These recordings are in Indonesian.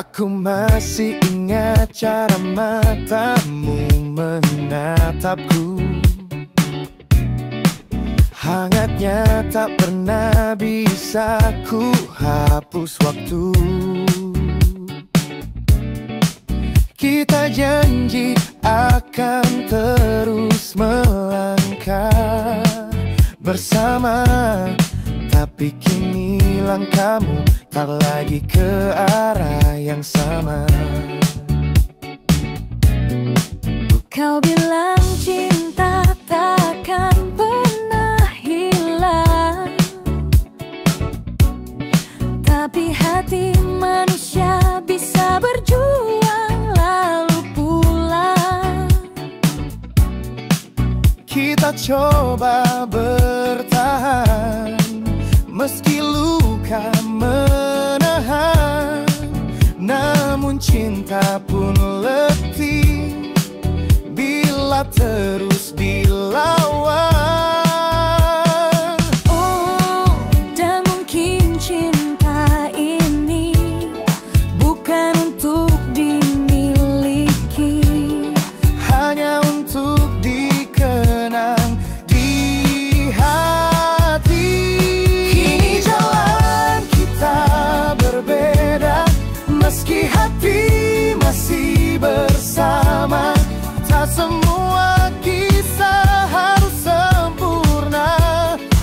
Aku masih ingat cara matamu menatapku. Hangatnya tak pernah bisa ku hapus waktu. Kita janji akan terus melangkah bersama, tapi kini langkahmu tak lagi ke arah yang sama. Kau bilang cinta takkan pernah hilang, tapi hati manusia bisa berjuang lalu pulang. Kita coba bertahan meski luka menahan, namun cinta pun letih bila terus dilawan. Oh, dan mungkin cinta ini bukan untuk dimiliki, hanya untuk dikenang di hati. Kini jalan kita berbeda, meski hati masih bersama. Tak semua kisah harus sempurna,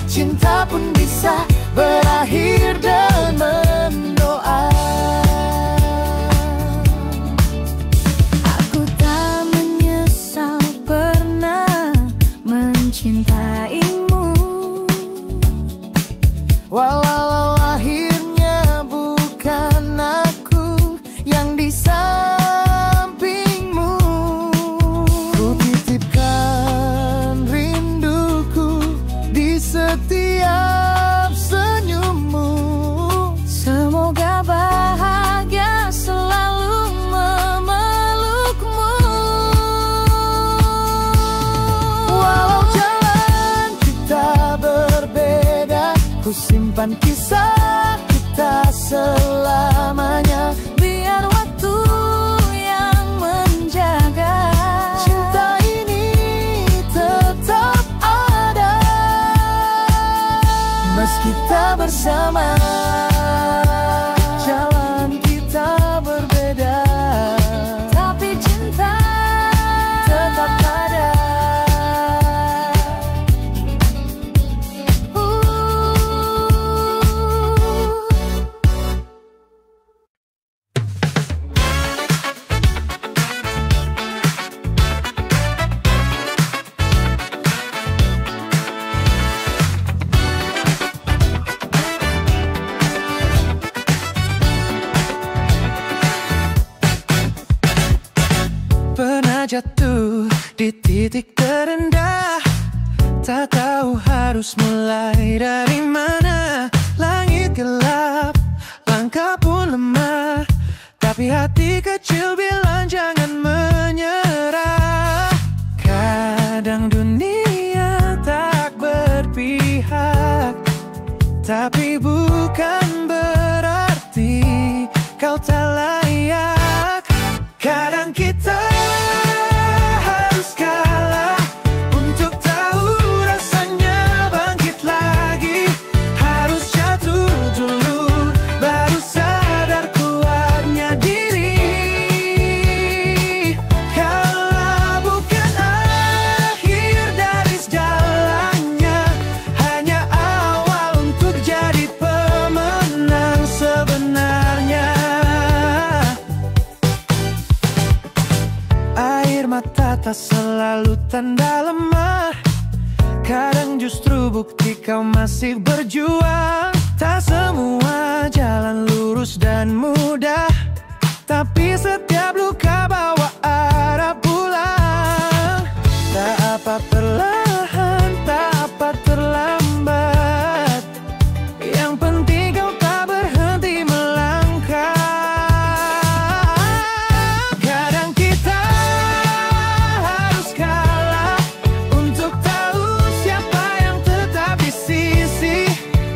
cinta pun bisa berakhir dan mendoa. aku tak menyesal pernah mencintaimu. Walau akhirnya bukan aku yang di sampingmu, ku titipkan rinduku di setiap senyummu. Semoga bahagia selalu memelukmu. Walau jalan kita berbeda, ku simpan kisah kita selamanya. Biar waktu yang menjaga Cinta ini tetap ada meski tak bersama. Jalan kita berbeda, tapi cinta tetap ada. Pernah jatuh di titik terendah, tak tahu harus mulai dari mana. Langit gelap, langkah pun lemah, tapi hati kecil bilang jangan menyerah. Kadang dunia tak berpihak, tapi bukan berarti kau tak layak. Kadang kita harus kalah untuk tahu rasanya bangkit lagi. Harus jatuh dulu baru sadar kuatnya diri. Kalau bukan akhir dari sejalannya, hanya awal untuk jadi pemenang sebenarnya. Air mata tak selalu tanda lemah, kadang justru bukti kau masih berjuang. Tak semua jalan lurus dan mudah, tapi setiap luka bawa arah pulang. Tak apa perlahan, tak apa terlambat, yang penting kau tak berhenti melangkah. Kadang kita harus kalah untuk tahu siapa yang tetap di sisi.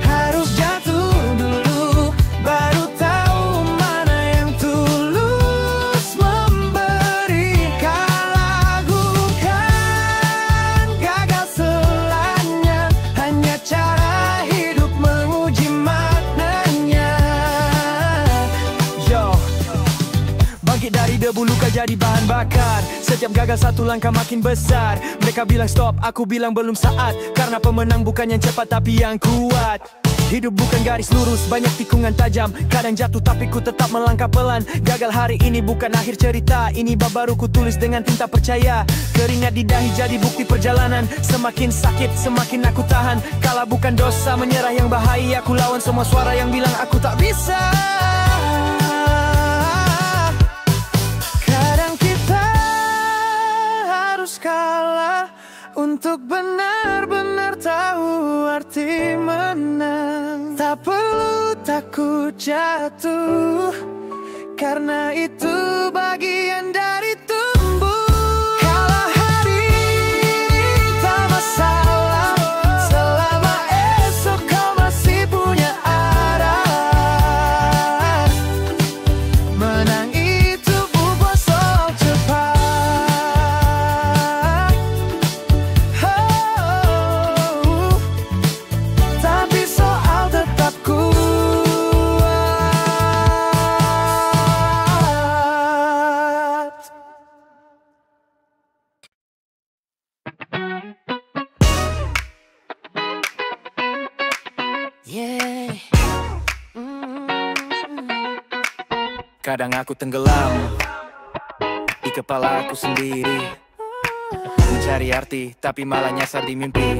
Harus jatuh dulu baru tahu mana yang tulus. debu luka jadi bahan bakar. Setiap gagal satu langkah makin besar. Mereka bilang stop, aku bilang belum saat. Karena pemenang bukan yang cepat tapi yang kuat. Hidup bukan garis lurus, banyak tikungan tajam. Kadang jatuh tapi ku tetap melangkah pelan. Gagal hari ini bukan akhir cerita. Ini bab baru ku tulis dengan tinta percaya. Keringat di dahi jadi bukti perjalanan. Semakin sakit, semakin aku tahan. Kalah bukan dosa, menyerah yang bahaya. Aku lawan semua suara yang bilang aku tak bisa. Kadang kita harus kalah untuk benar-benar tahu arti menang. Tak perlu takut jatuh, karena itu bagian dari tumbuh. Kalau hari ini tak masalah, selama esok kau masih punya arah. Menang itu bukan soal cepat. Kadang aku tenggelam di kepala aku sendiri, mencari arti tapi malah nyasar di mimpi.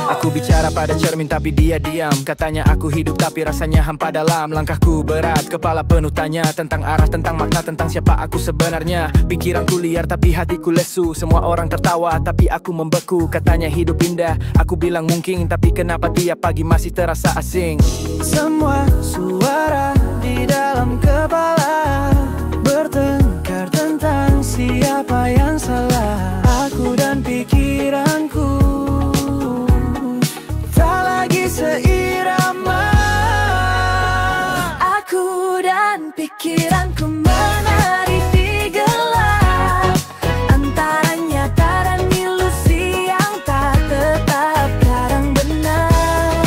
Aku bicara pada cermin tapi dia diam. Katanya aku hidup tapi rasanya hampa dalam. Langkahku berat, kepala penuh tanya tentang arah, tentang makna, tentang siapa aku sebenarnya. Pikiranku liar tapi hatiku lesu. Semua orang tertawa tapi aku membeku. Katanya hidup indah, aku bilang mungkin. Tapi kenapa tiap pagi masih terasa asing. Semua suara di dalam kepala bertengkar tentang siapa yang salah. Aku dan pikiranku tak lagi seirama. Aku dan pikiranku menari di gelap antara nyata dan ilusi yang tak tetap. Kadang benar,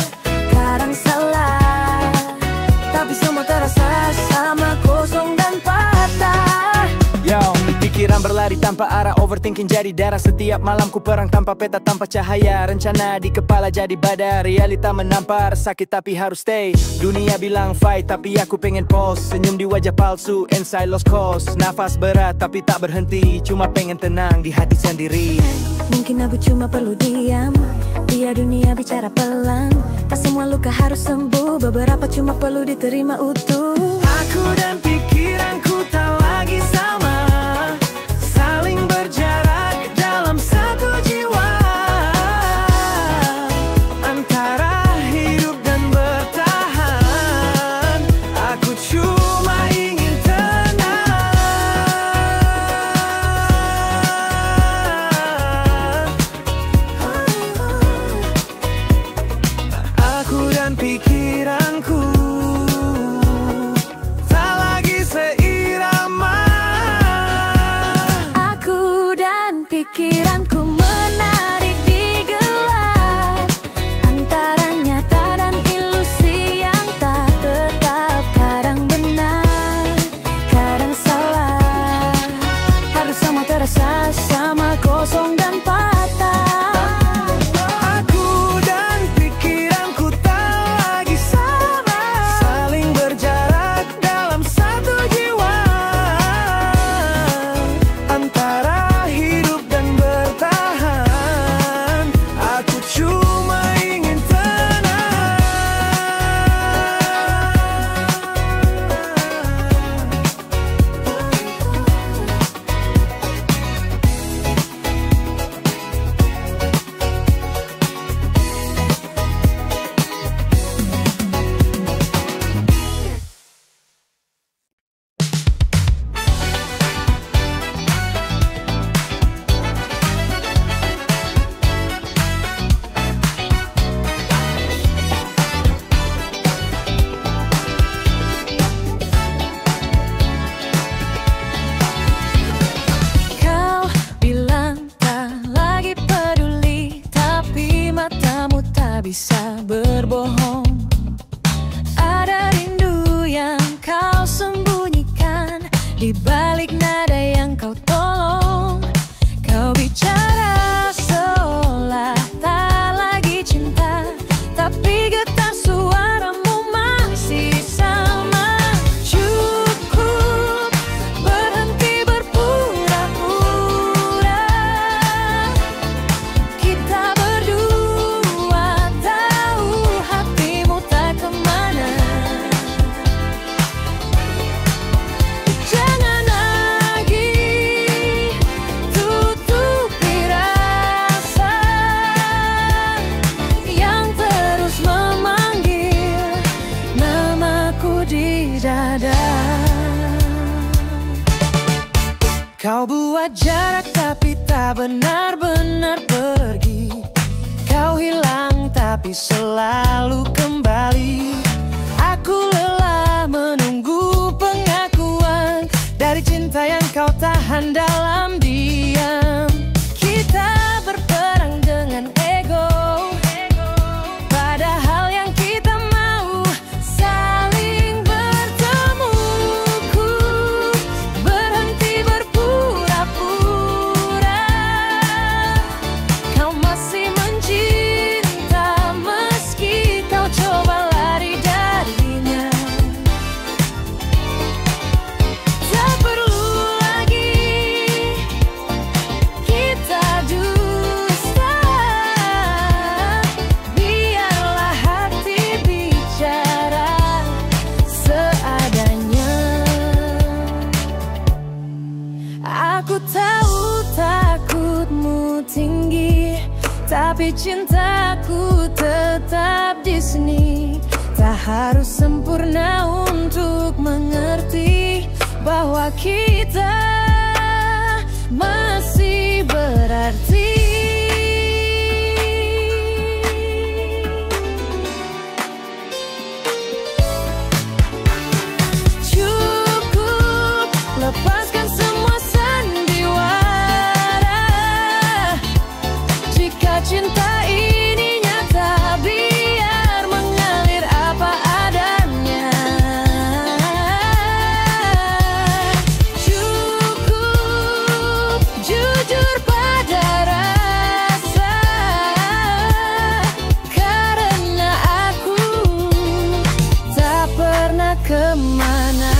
kadang salah, tapi semua terasa sama, kosong dan patah. Yo, pikiran berlari tanpa arah, overthinking jadi darah. Setiap malam ku perang tanpa peta, tanpa cahaya. Rencana di kepala jadi badar, realita menampar. Sakit tapi harus stay. Dunia bilang fight tapi aku pengen pause. Senyum di wajah palsu, inside lost cause. Nafas berat tapi tak berhenti, cuma pengen tenang di hati sendiri. Mungkin aku cuma perlu diam, biar dunia bicara pelan. Tak semua luka harus sembuh, beberapa cuma perlu diterima utuh. Aku dan pikiranku tak lagi sama, saling berjarak dalam satu jiwa. Antara hidup dan bertahan, aku cuma ingin tenang. Aku dan pikiranku tak lagi seirama. Di balik nada yang kau tolong, kau bicara seolah tak lagi cinta, tapi getar suaramu masih sama. Cukup berhenti berpura-pura, kita berdua tahu hatimu tak kemana. Jangan lagi tutupi rasa yang terus memanggil namaku di dada. Kau buat jarak tapi tak benar-benar pergi. Kau hilang tapi selalu kembali. Aku lelah menunggu pengakuan dari cinta yang kau tahan dalam diam. Kita berperang dengan ego, padahal yang kita mau saling bertemu. Ku berhenti berpura-pura, kau masih mencinta meski kau coba lari darinya. Tak perlu lagi kita dusta, biarlah hati bicara seadanya. Aku tahu takutmu tinggi, tapi cintaku tetap di sini. Tak harus sempurna untuk mengerti bahwa kita masih berarti. Cukup lepaskan semua sandiwara. Jika cinta ini nyata, biar mengalir apa adanya. Cukup jujur pada rasa, karena aku tak pernah kemana.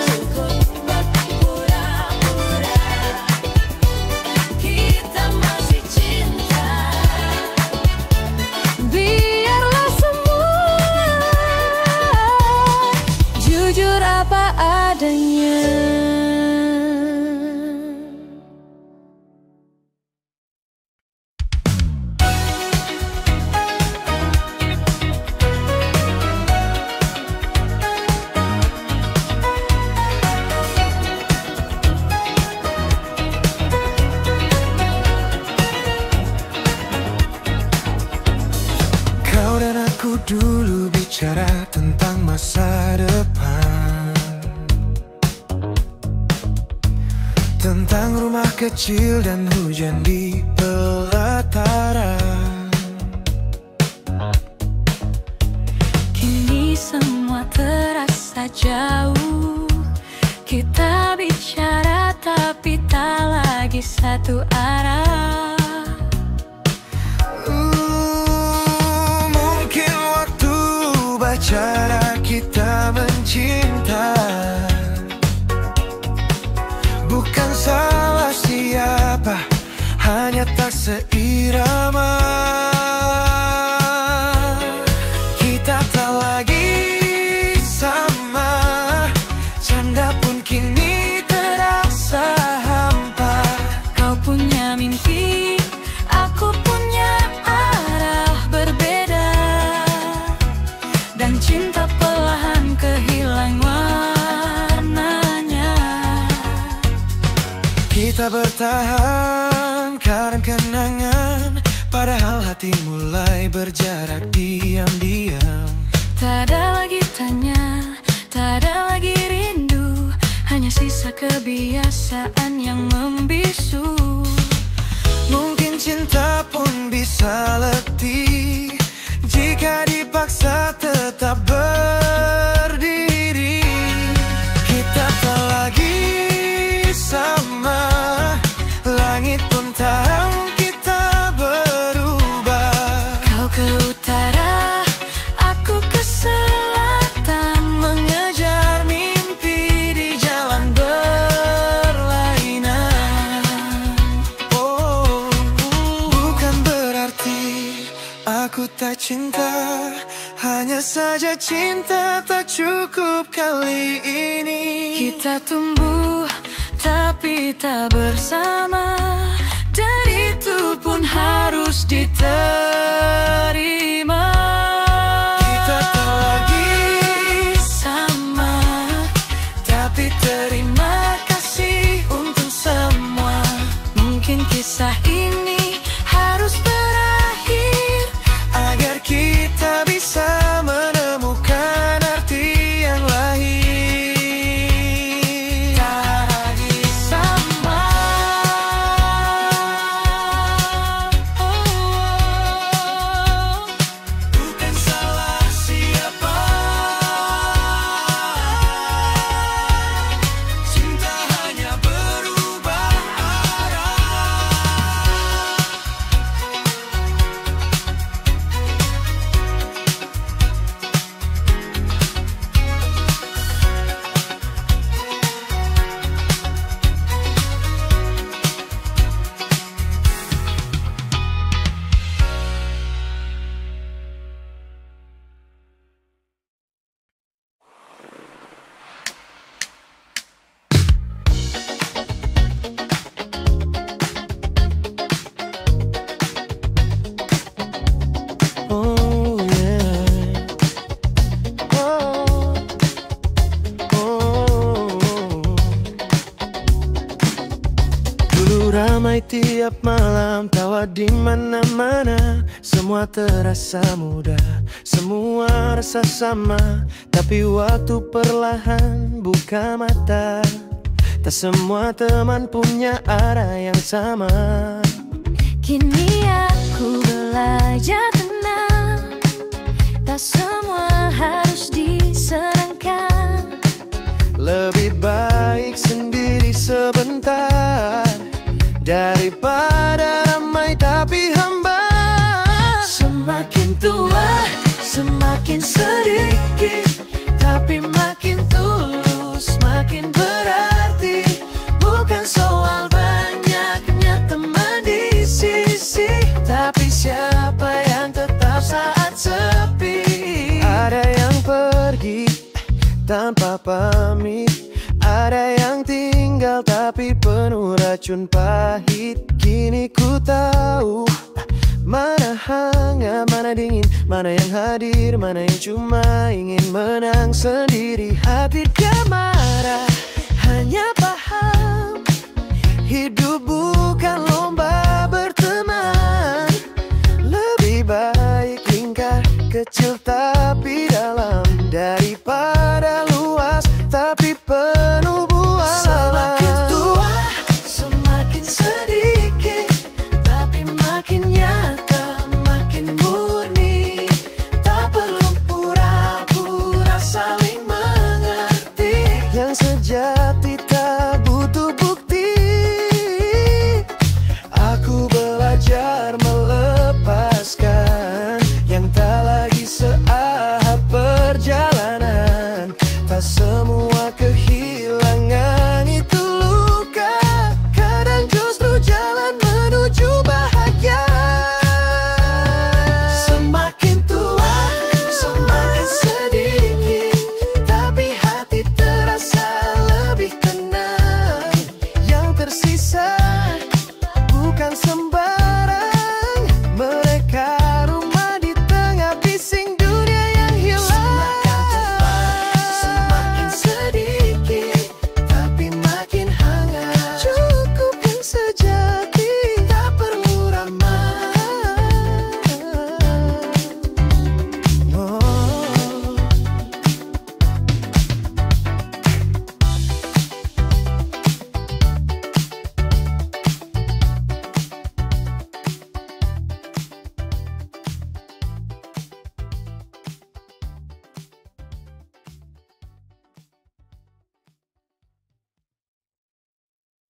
Cukup berpura-pura, kita masih cinta. Biarlah semua jujur apa adanya. Kau dan aku dulu bicara tentang masa depan, tentang rumah kecil dan hujan di pelataran. Kini semua terasa jauh. Kita bicara tapi tak lagi satu arah. Mungkin waktu cara kita mencinta bukan salah siapa, hanya tak seirama. Kita tak lagi sama, canda pun kini terasa hampa. Kau punya mimpi, aku punya arah berbeda, dan cinta perlahan kehilang warnanya. Kita bertahan karena kenangan, padahal hati mulai berjarak diam-diam. Tak ada lagi tanya, tak ada lagi rindu, hanya sisa kebiasaan yang membisu. Mungkin cinta pun bisa letih jika dipaksa tetap berdiri. Kita tak saja cinta tak cukup kali ini. Kita tumbuh tapi tak bersama, dan itu pun harus diterima. Kita tak lagi sama, tapi terima kasih untuk semua. Mungkin kisah ini harus berakhir agar kita bisa menemukan arti yang lain. tak lagi sama. Bukan salah siapa, cinta hanya berubah arah. Oh yeah. Oh. Oh. Dulu ramai tiap malam, tawa di mana-mana. Semua terasa mudah, semua rasa sama. Tapi waktu perlahan buka mata, tak semua teman punya arah yang sama. Kini aku belajar tenang, tak semua harus disenangkan. Lebih baik sendiri sebentar daripada ramai tapi hambar. Semakin tua, semakin sedikit, tapi makin tulus, makin berarti. Bukan soal banyaknya teman di sisi, tapi siapa yang tetap saat sepi. Ada yang pergi tanpa pamit, ada yang tinggal tapi penuh racun pahit. Kini ku tahu mana hangat, mana dingin, mana yang hadir, mana yang cuma ingin menang sendiri. Hati dia marah, hanya paham hidup bukan lomba berteman. Lebih baik lingkar kecil tapi dalam, daripada luas tapi penuh buah. Semakin tua, semakin sedikit, tapi makin nyata, makin murni. Tak perlu pura-pura saling mengerti. Yang sejati tak butuh bukti. Aku belajar melepaskan yang tak lagi seahap perjalanan. Tak semua